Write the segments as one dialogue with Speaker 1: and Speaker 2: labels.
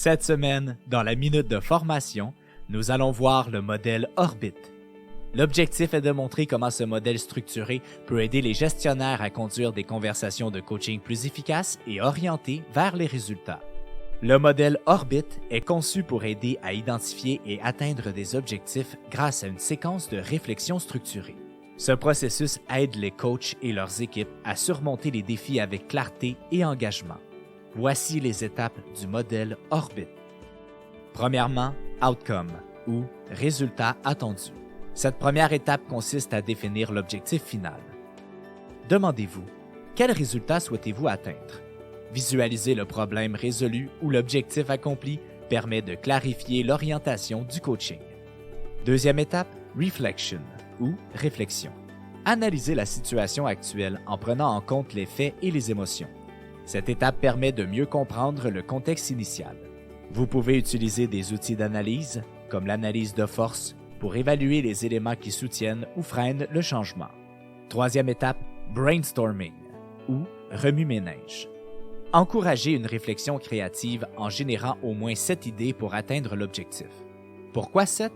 Speaker 1: Cette semaine, dans la minute de formation, nous allons voir le modèle Orbit. L'objectif est de montrer comment ce modèle structuré peut aider les gestionnaires à conduire des conversations de coaching plus efficaces et orientées vers les résultats. Le modèle Orbit est conçu pour aider à identifier et atteindre des objectifs grâce à une séquence de réflexion structurée. Ce processus aide les coachs et leurs équipes à surmonter les défis avec clarté et engagement. Voici les étapes du modèle Orbit. Premièrement, Outcome ou résultat attendu. Cette première étape consiste à définir l'objectif final. Demandez-vous, quel résultat souhaitez-vous atteindre? Visualiser le problème résolu ou l'objectif accompli permet de clarifier l'orientation du coaching. Deuxième étape, Reflection ou réflexion. Analysez la situation actuelle en prenant en compte les faits et les émotions. Cette étape permet de mieux comprendre le contexte initial. Vous pouvez utiliser des outils d'analyse, comme l'analyse de force, pour évaluer les éléments qui soutiennent ou freinent le changement. Troisième étape, Brainstorming ou remue-ménage. Encouragez une réflexion créative en générant au moins 7 idées pour atteindre l'objectif. Pourquoi 7?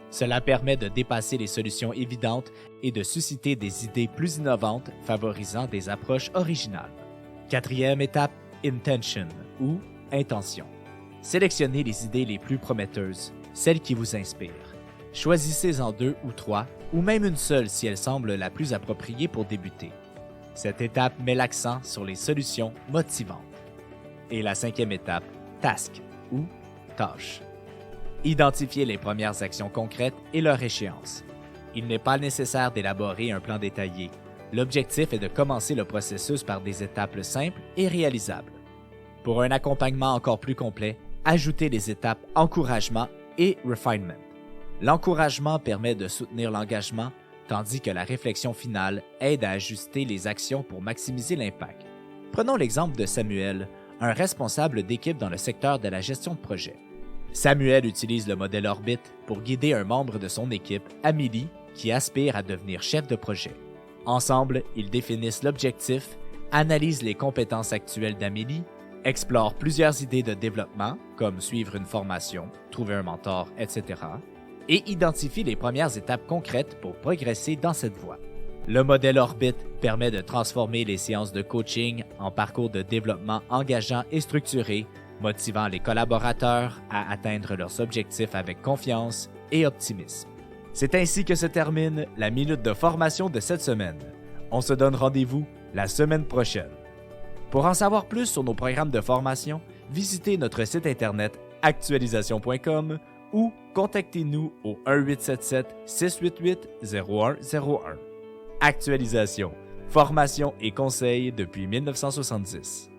Speaker 1: Cela permet de dépasser les solutions évidentes et de susciter des idées plus innovantes favorisant des approches originales. Quatrième étape, Intention ou intention. Sélectionnez les idées les plus prometteuses, celles qui vous inspirent. Choisissez-en 2 ou 3, ou même une seule si elle semble la plus appropriée pour débuter. Cette étape met l'accent sur les solutions motivantes. Et la cinquième étape, Task ou tâche. Identifiez les premières actions concrètes et leur échéance. Il n'est pas nécessaire d'élaborer un plan détaillé. L'objectif est de commencer le processus par des étapes simples et réalisables. Pour un accompagnement encore plus complet, ajoutez les étapes encouragement et refinement. L'encouragement permet de soutenir l'engagement, tandis que la réflexion finale aide à ajuster les actions pour maximiser l'impact. Prenons l'exemple de Samuel, un responsable d'équipe dans le secteur de la gestion de projet. Samuel utilise le modèle Orbit pour guider un membre de son équipe, Amélie, qui aspire à devenir chef de projet. Ensemble, ils définissent l'objectif, analysent les compétences actuelles d'Amélie, explorent plusieurs idées de développement, comme suivre une formation, trouver un mentor, etc., et identifient les premières étapes concrètes pour progresser dans cette voie. Le modèle Orbit permet de transformer les séances de coaching en parcours de développement engageants et structurés, motivant les collaborateurs à atteindre leurs objectifs avec confiance et optimisme. C'est ainsi que se termine la minute de formation de cette semaine. On se donne rendez-vous la semaine prochaine. Pour en savoir plus sur nos programmes de formation, visitez notre site internet actualisation.com ou contactez-nous au 1-877-688-0101. Actualisation, formation et conseils depuis 1970.